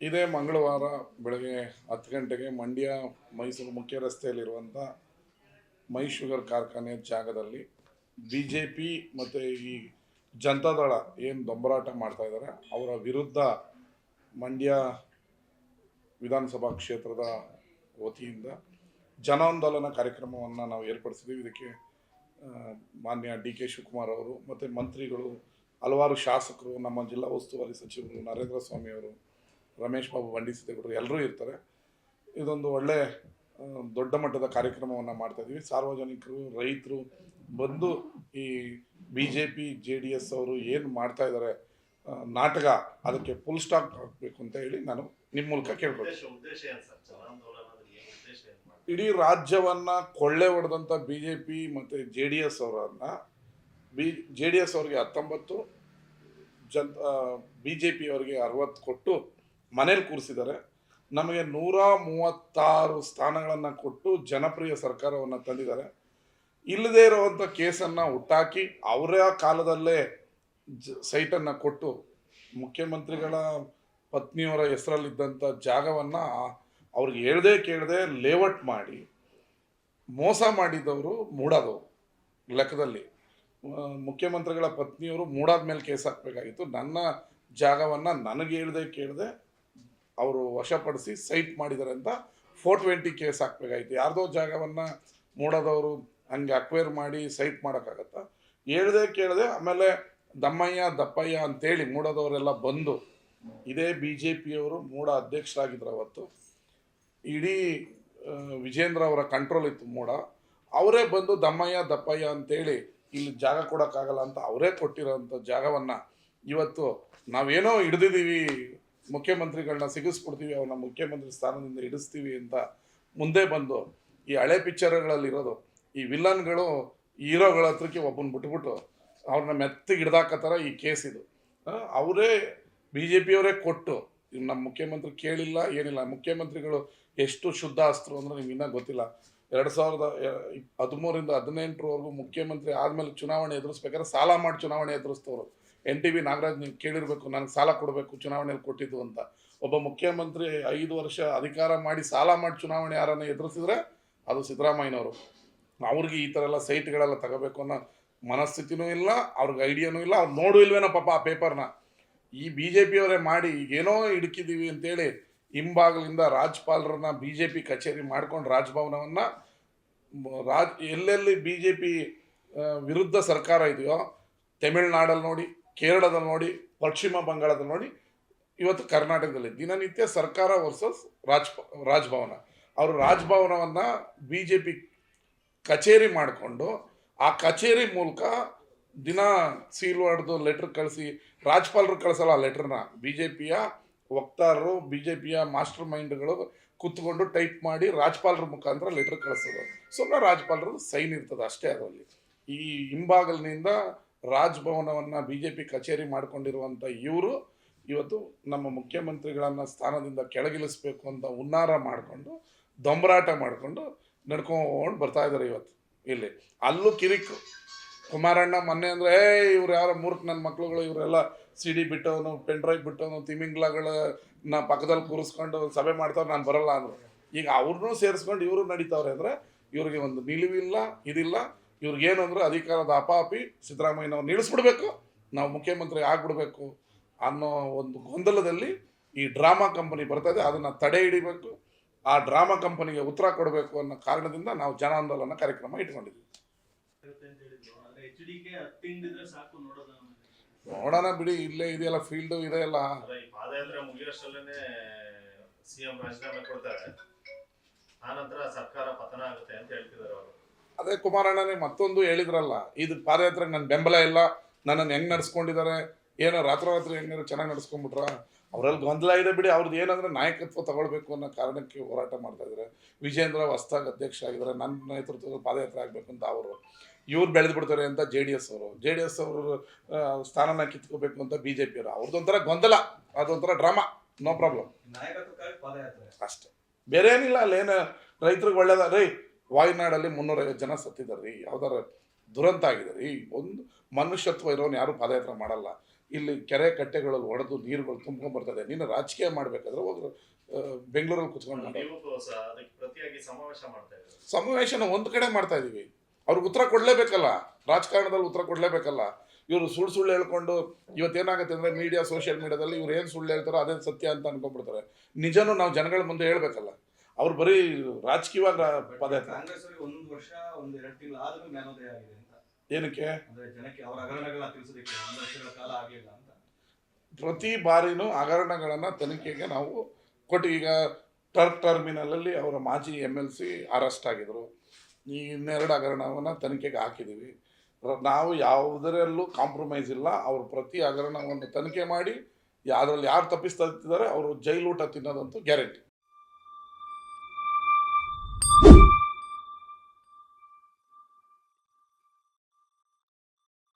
ಇದೇ ಮಂಗಳವಾರ ಬೆಳಗ್ಗೆ 10 ಗಂಟೆಗೆ ಮಂಡ್ಯ ಮೈಸೂರು ಮುಖ್ಯ ರಸ್ತೆಯಲ್ಲಿರುವಂಥ ಮೈ ಶುಗರ್ ಕಾರ್ಖಾನೆ ಜಾಗದಲ್ಲಿ BJP ಮತ್ತು ಈ ಜನತಾದಳ ಏನು ದೊಂಬರಾಟ ಮಾಡ್ತಾ ಇದ್ದಾರೆ ಅವರ ವಿರುದ್ಧ ಮಂಡ್ಯ ವಿಧಾನಸಭಾ ಕ್ಷೇತ್ರದ ವತಿಯಿಂದ ಜನಾಂದೋಲನ ಕಾರ್ಯಕ್ರಮವನ್ನು ನಾವು ಏರ್ಪಡಿಸಿದ್ದೀವಿ. ಇದಕ್ಕೆ ಮಾನ್ಯ DK ಶಿವಕುಮಾರ್ ಅವರು ಮತ್ತು ಮಂತ್ರಿಗಳು, ಹಲವಾರು ಶಾಸಕರು, ನಮ್ಮ ಜಿಲ್ಲಾ ಉಸ್ತುವಾರಿ ಸಚಿವರು ನರೇಂದ್ರ ಸ್ವಾಮಿ ಅವರು, ರಮೇಶ್ ಬಾಬು ಬಂಡಿಸಿದ್ದೇಗೌಡರು ಎಲ್ಲರೂ ಇರ್ತಾರೆ. ಇದೊಂದು ಒಳ್ಳೆ ದೊಡ್ಡ ಮಟ್ಟದ ಕಾರ್ಯಕ್ರಮವನ್ನು ಮಾಡ್ತಾಯಿದ್ದೀವಿ. ಸಾರ್ವಜನಿಕರು, ರೈತರು ಬಂದು ಈ BJP JDS ಅವರು ಏನು ಮಾಡ್ತಾ ಇದ್ದಾರೆ ನಾಟಕ, ಅದಕ್ಕೆ ಫುಲ್ ಸ್ಟಾಪ್ ಹಾಕಬೇಕು ಅಂತ ಹೇಳಿ ನಾನು ನಿಮ್ಮ ಮೂಲಕ ಕೇಳ್ಕೊಳ್ತೀನಿ. ಇಡೀ ರಾಜ್ಯವನ್ನು ಕೊಳ್ಳೆ ಹೊಡೆದಂಥ BJP ಮತ್ತು JDS ಅವರನ್ನು JDS ಅವರಿಗೆ 19, BJP ಅವರಿಗೆ 60 ಕೊಟ್ಟು ಮನೇಲಿ ಕೂರಿಸಿದ್ದಾರೆ. ನಮಗೆ 136 ಸ್ಥಾನಗಳನ್ನು ಕೊಟ್ಟು ಜನಪ್ರಿಯ ಸರ್ಕಾರವನ್ನು ತಂದಿದ್ದಾರೆ. ಇಲ್ಲದೇ ಇರುವಂಥ ಕೇಸನ್ನು ಹುಟ್ಟಾಕಿ ಅವರ ಕಾಲದಲ್ಲೇ ಸೈಟನ್ನು ಕೊಟ್ಟು ಮುಖ್ಯಮಂತ್ರಿಗಳ ಪತ್ನಿಯವರ ಹೆಸರಲ್ಲಿದ್ದಂಥ ಜಾಗವನ್ನು ಅವ್ರಿಗೆ ಹೇಳ್ದೆ ಕೇಳದೆ ಲೇಔಟ್ ಮಾಡಿ ಮೋಸ ಮಾಡಿದವರು ಮೂಡಾದವರು. ಲೆಕ್ಕದಲ್ಲಿ ಮುಖ್ಯಮಂತ್ರಿಗಳ ಪತ್ನಿಯವರು ಮೂಡಾದ ಮೇಲೆ ಕೇಸ್ ಹಾಕಬೇಕಾಗಿತ್ತು. ನನ್ನ ಜಾಗವನ್ನು ನನಗೆ ಹೇಳ್ದೆ ಕೇಳದೆ ಅವರು ವಶಪಡಿಸಿ ಸೈಟ್ ಮಾಡಿದ್ದಾರೆ ಅಂತ 420 ಕೇಸ್ ಹಾಕಬೇಕಾಗಿತ್ತು. ಯಾರ್ದೋ ಜಾಗವನ್ನು ಮೂಡೋದವರು ಹಂಗೆ ಅಕ್ವೈರ್ ಮಾಡಿ ಸೈಟ್ ಮಾಡೋಕ್ಕಾಗತ್ತಾ? ಹೇಳ್ದೆ ಕೇಳದೆ ಆಮೇಲೆ ದಮ್ಮಯ್ಯ ದಪ್ಪಯ್ಯ ಅಂತೇಳಿ ಮೂಡೋದವರೆಲ್ಲ ಬಂದು, ಇದೇ BJPಯವರು ಮೂಡ ಅಧ್ಯಕ್ಷರಾಗಿದ್ದರು ಅವತ್ತು. ಇಡೀ ವಿಜೇಂದ್ರ ಅವರ ಕಂಟ್ರೋಲ್ ಇತ್ತು ಮೂಡ. ಅವರೇ ಬಂದು ದಮ್ಮಯ್ಯ ದಪ್ಪಯ್ಯ ಅಂತೇಳಿ ಇಲ್ಲಿ ಜಾಗ ಕೊಡೋಕ್ಕಾಗಲ್ಲ ಅಂತ ಅವರೇ ಕೊಟ್ಟಿರೋಂಥ ಜಾಗವನ್ನು ಇವತ್ತು ನಾವೇನೋ ಹಿಡ್ದಿದ್ದೀವಿ, ಮುಖ್ಯಮಂತ್ರಿಗಳನ್ನ ಸಿಗಿಸ್ಬಿಡ್ತೀವಿ, ಅವ್ರನ್ನ ಮುಖ್ಯಮಂತ್ರಿ ಸ್ಥಾನದಿಂದ ಹಿಡಿಸ್ತೀವಿ ಅಂತ ಮುಂದೆ ಬಂದು ಈ ಹಳೆ ಪಿಕ್ಚರ್ಗಳಲ್ಲಿರೋದು ಈ ವಿಲನ್ಗಳು ಹೀರೋಗಳ ಹತ್ರಕ್ಕೆ ಒಬ್ಬನ ಬಿಟ್ಬಿಟ್ಟು ಅವ್ರನ್ನ ಮೆತ್ತಿಗೆ ಹಿಡ್ದಾಕತ್ತಾರ ಈ ಕೇಸ್ ಇದು. ಅವರೇ BJPಯವರೇ ಕೊಟ್ಟು ನಮ್ಮ ಮುಖ್ಯಮಂತ್ರಿ ಕೇಳಿಲ್ಲ, ಏನಿಲ್ಲ. ಮುಖ್ಯಮಂತ್ರಿಗಳು ಎಷ್ಟು ಶುದ್ಧ ಅಸ್ತ್ರು ಅಂದರೆ ನಿಮ್ಗೆ ಇನ್ನೂ ಗೊತ್ತಿಲ್ಲ. 2013ರಿಂದ 2018ರವರೆಗೂ ಮುಖ್ಯಮಂತ್ರಿ ಆದಮೇಲೆ ಚುನಾವಣೆ ಎದುರಿಸ್ಬೇಕಾದ್ರೆ ಸಾಲ ಮಾಡಿ ಚುನಾವಣೆ ಎದುರಿಸ್ತವ್ರು. NTV ನಾಗರಾಜ್ ನೀವು ಕೇಳಿರಬೇಕು, ನನಗೆ ಸಾಲ ಕೊಡಬೇಕು ಚುನಾವಣೆಯಲ್ಲಿ ಕೊಟ್ಟಿದ್ದು ಅಂತ. ಒಬ್ಬ ಮುಖ್ಯಮಂತ್ರಿ 5 ವರ್ಷ ಅಧಿಕಾರ ಮಾಡಿ ಸಾಲ ಮಾಡಿ ಚುನಾವಣೆ ಯಾರನ್ನ ಎದುರಿಸಿದ್ರೆ ಅದು ಸಿದ್ದರಾಮಯ್ಯನವರು. ಅವ್ರಿಗೆ ಈ ಥರ ಎಲ್ಲ ಸೈಟ್ಗಳೆಲ್ಲ ತಗೋಬೇಕು ಅನ್ನೋ ಮನಸ್ಥಿತಿನೂ ಇಲ್ಲ, ಅವ್ರಿಗೆ ಐಡಿಯಾನೂ ಇಲ್ಲ. ಅವ್ರು ನೋಡು ಇಲ್ವೇನೋ ಪಾಪ ಆ ಪೇಪರ್ನ. ಈ BJPಯವರೇ ಮಾಡಿ ಈಗೇನೋ ಹಿಡ್ಕಿದ್ದೀವಿ ಅಂತೇಳಿ ಹಿಂಬಾಗಲಿಂದ ರಾಜ್ಯಪಾಲರನ್ನ BJP ಕಚೇರಿ ಮಾಡ್ಕೊಂಡು ರಾಜಭವನವನ್ನು ಎಲ್ಲೆಲ್ಲಿ BJP ವಿರುದ್ಧ ಸರ್ಕಾರ ಇದೆಯೋ ತಮಿಳ್ನಾಡಲ್ಲಿ ನೋಡಿ, ಕೇರಳದಲ್ಲಿ ನೋಡಿ, ಪಶ್ಚಿಮ ಬಂಗಾಳದಲ್ಲಿ ನೋಡಿ, ಇವತ್ತು ಕರ್ನಾಟಕದಲ್ಲಿ ದಿನನಿತ್ಯ ಸರ್ಕಾರ ವರ್ಸಸ್ ರಾಜಭವನ. ಅವರು ರಾಜಭವನವನ್ನು BJP ಕಚೇರಿ ಮಾಡಿಕೊಂಡು ಆ ಕಚೇರಿ ಮೂಲಕ ದಿನ ಸೀಲ್ ಹೊಡೆದು ಲೆಟ್ರ್ ಕಳಿಸಿ, ರಾಜ್ಯಪಾಲರು ಕಳಿಸಲ್ಲ ಆ ಲೆಟ್ರನ್ನ, BJPಯ ವಕ್ತಾರರು, BJPಯ ಮಾಸ್ಟರ್ ಮೈಂಡ್ಗಳು ಕೂತ್ಕೊಂಡು ಟೈಪ್ ಮಾಡಿ ರಾಜ್ಯಪಾಲರ ಮುಖಾಂತರ ಲೆಟ್ರ್ ಕಳಿಸೋದು. ಸುಮ್ಮನೆ ರಾಜ್ಯಪಾಲರು ಸೈನ್ ಇರ್ತದೆ ಅಷ್ಟೇ ಅದರಲ್ಲಿ. ಈ ಹಿಂಬಾಗಲಿನಿಂದ ರಾಜಭವನವನ್ನು BJP ಕಚೇರಿ ಮಾಡ್ಕೊಂಡಿರುವಂಥ ಇವರು ಇವತ್ತು ನಮ್ಮ ಮುಖ್ಯಮಂತ್ರಿಗಳನ್ನು ಸ್ಥಾನದಿಂದ ಕೆಳಗಿಳಿಸ್ಬೇಕು ಅಂತ ಹುನ್ನಾರ ಮಾಡಿಕೊಂಡು ದೊಂಬರಾಟ ಮಾಡಿಕೊಂಡು ನಡ್ಕೊಂಡು ಬರ್ತಾ ಇದ್ದಾರೆ ಇವತ್ತು ಇಲ್ಲಿ. ಅಲ್ಲೂ ಕಿರಿಕು ಕುಮಾರಣ್ಣ ಮೊನ್ನೆ ಅಂದರೆ ಇವ್ರು ಯಾರೋ ಮೂರ್ಖ ನನ್ನ ಮಕ್ಳುಗಳು, ಇವರೆಲ್ಲ CD ಬಿಟ್ಟವನು, ಪೆನ್ ಡ್ರೈವ್ ಬಿಟ್ಟವನು, ತಿಮಿಂಗ್ಲಗಳನ್ನ ಪಕ್ಕದಲ್ಲಿ ಕೂರಿಸ್ಕೊಂಡು ಸಭೆ ಮಾಡ್ತಾವ್ರು, ನಾನು ಬರೋಲ್ಲ ಅಂದರು. ಈಗ ಅವ್ರನ್ನೂ ಸೇರಿಸ್ಕೊಂಡು ಇವರು ನಡೀತಾವ್ರೆ ಅಂದರೆ ಇವ್ರಿಗೆ ಒಂದು ನಿಲುವಿಲ್ಲ, ಇದಿಲ್ಲ. ಇವ್ರಿಗೇನು ಅಂದರೆ ಅಧಿಕಾರದ ಅಪಾಪಿ, ಸಿದ್ದರಾಮಯ್ಯನವ್ರು ನಿಲ್ಲಿಸ್ಬಿಡ್ಬೇಕು, ನಾವು ಮುಖ್ಯಮಂತ್ರಿ ಆಗ್ಬಿಡ್ಬೇಕು ಅನ್ನೋ ಒಂದು ಗೊಂದಲದಲ್ಲಿ ಈ ಡ್ರಾಮಾ ಕಂಪನಿ ಬರ್ತದೆ. ಅದನ್ನು ತಡೆ ಹಿಡಿಬೇಕು, ಆ ಡ್ರಾಮಾ ಕಂಪನಿಗೆ ಉತ್ತರ ಕೊಡಬೇಕು ಅನ್ನೋ ಕಾರಣದಿಂದ ನಾವು ಜನಾಂದೋಲನ ಕಾರ್ಯಕ್ರಮ ಇಟ್ಕೊಂಡಿದ್ದೀವಿ. ನೋಡೋಣ ಬಿಡಿ, ಇಲ್ಲೇ ಇದೆಯಲ್ಲ ಫೀಲ್ಡು ಇದೆಯಲ್ಲ. ಪಾದಯಾತ್ರೆ ಮುಗಿಯೋಷ್ಟಲ್ಲೇ CM ರಾಜೀನಾಮೆ ಕೊಡ್ತಾರೆ, ಆನಂತರ ಸರ್ಕಾರ ಪತನ ಆಗುತ್ತೆ ಅಂತ ಹೇಳ್ತಿದ್ದಾರೆ ಅವರು. ಅದೇ ಕುಮಾರಣ್ಣನೇ ಮತ್ತೊಂದು ಹೇಳಿದ್ರಲ್ಲ, ಇದು ಪಾದಯಾತ್ರೆಗೆ ನನ್ನ ಬೆಂಬಲ ಇಲ್ಲ, ನನ್ನನ್ನು ಹೆಂಗೆ ನಡೆಸ್ಕೊಂಡಿದ್ದಾರೆ, ಏನೋ ರಾತ್ರಿ ಹೆಂಗಾರು ಚೆನ್ನಾಗಿ ನಡೆಸ್ಕೊಂಡ್ಬಿಟ್ರ. ಅವರಲ್ಲಿ ಗೊಂದಲ ಇದೆ ಬಿಡಿ. ಅವ್ರದ್ದು ಏನಂದರೆ ನಾಯಕತ್ವ ತಗೊಳ್ಬೇಕು ಅನ್ನೋ ಕಾರಣಕ್ಕೆ ಹೋರಾಟ ಮಾಡ್ತಾ ಇದ್ದಾರೆ. ವಿಜೇಂದ್ರ ಹೊಸ್ದಾಗಿ ಅಧ್ಯಕ್ಷರಾಗಿದ್ದಾರೆ, ನನ್ನ ನೇತೃತ್ವದಲ್ಲಿ ಪಾದಯಾತ್ರೆ ಆಗಬೇಕು ಅಂತ ಅವರು. ಇವ್ರು ಬೆಳೆದು ಬಿಡ್ತಾರೆ ಅಂತ JDS ಅವರು ಸ್ಥಾನನ ಕಿತ್ಕೋಬೇಕು ಅಂತ BJPಯವರು. ಅವ್ರದ್ದೊಂಥರ ಗೊಂದಲ, ಅದೊಂಥರ ಡ್ರಾಮಾ. ನೋ ಪ್ರಾಬ್ಲಮ್, ಅಷ್ಟೇ, ಬೇರೆ ಏನಿಲ್ಲ. ಅಲ್ಲೇನು ರೈತರಿಗೆ ಒಳ್ಳೇದ ರೀ. ವಾಯುನಾಡಲ್ಲಿ 350 ಜನ ಸತ್ತಿದ್ದಾರೆ ರೀ, ಯಾವ್ದಾರ ದುರಂತ ಆಗಿದೆ ರೀ. ಒಂದು ಮನುಷ್ಯತ್ವ ಇರೋನು ಯಾರು ಪಾದಯಾತ್ರೆ ಮಾಡಲ್ಲ. ಇಲ್ಲಿ ಕೆರೆ ಕಟ್ಟೆಗಳಲ್ಲಿ ಒಡೆದು ನೀರುಗಳು ತುಂಬ್ಕೊಂಡ್ಬರ್ತದೆ. ನೀನು ರಾಜಕೀಯ ಮಾಡಬೇಕಾದ್ರೆ ಹೋಗಿ ಬೆಂಗಳೂರಲ್ಲಿ ಕುತ್ಕೊಂಡು ಮಾಡು. ನೀವು ಅದಕ್ಕೆ ಪ್ರತಿಯಾಗಿ ಸಮಾವೇಶ ಮಾಡ್ತಾ ಇದ್ದೀರಿ. ಸಮಾವೇಶನ ಒಂದು ಕಡೆ ಮಾಡ್ತಾ ಇದೀವಿ. ಅವ್ರಿಗೆ ಉತ್ತರ ಕೊಡಲೇಬೇಕಲ್ಲ, ರಾಜಕಾರಣದಲ್ಲಿ ಉತ್ತರ ಕೊಡಲೇಬೇಕಲ್ಲ. ಇವರು ಸುಳ್ಳು ಹೇಳ್ಕೊಂಡು ಇವತ್ತೇನಾಗುತ್ತೆ ಅಂದರೆ ಮೀಡಿಯಾ ಸೋಷಿಯಲ್ ಮೀಡಿಯಾದಲ್ಲಿ ಇವ್ರು ಏನು ಸುಳ್ಳು ಹೇಳ್ತಾರೋ ಅದೇ ಸತ್ಯ ಅಂತ ಅನ್ಕೊಂಡ್ಬಿಡ್ತಾರೆ. ನಿಜನೂ ನಾವು ಜನಗಳ ಮುಂದೆ ಹೇಳ್ಬೇಕಲ್ಲ. ಅವ್ರು ಬರೀ ರಾಜಕೀಯವಾಗಿ ಪದ ಕಾಂಗ್ರೆಸ್ ಅವರಿಗೆ 1 ವರ್ಷ 1-2 ತಿಂಗಳು ಆದ್ರೂ ಜ್ಞಾನೋದಯ ಆಗಿದೆ ಅಂತ. ಏನಕ್ಕೆ ಅಂದ್ರೆ ಜನಕ್ಕೆ ಅವರ ಹಗರಣಗಳನ್ನ ತಿಳಿಸೋದಕ್ಕೆ 1 ವರ್ಷಗಳ ಕಾಲ ಆಗಲಿಲ್ಲ ಅಂತ. ಪ್ರತಿ ಬಾರಿನೂ ಹಗರಣಗಳನ್ನು ತನಿಖೆಗೆ ನಾವು ಕೊಟ್ಟು, ಈಗ ಟರ್ಮಿನಲಲ್ಲಿ ಅವರ ಮಾಜಿ MLC ಅರೆಸ್ಟ್ ಆಗಿದ್ರು. ಈ ಇನ್ನೆರಡು ಹಗರಣವನ್ನು ತನಿಖೆಗೆ ಹಾಕಿದ್ದೀವಿ. ನಾವು ಯಾವುದರಲ್ಲೂ ಕಾಂಪ್ರಮೈಸ್ ಇಲ್ಲ. ಅವರು ಪ್ರತಿ ಹಗರಣವನ್ನು ತನಿಖೆ ಮಾಡಿ ಅದರಲ್ಲಿ ಯಾರು ತಪ್ಪಿಸ್ತಾ ಇದ್ದಾರೆ ಅವರು ಜೈಲೂಟ ತಿನ್ನೋದಂತೂ ಗ್ಯಾರಂಟಿ.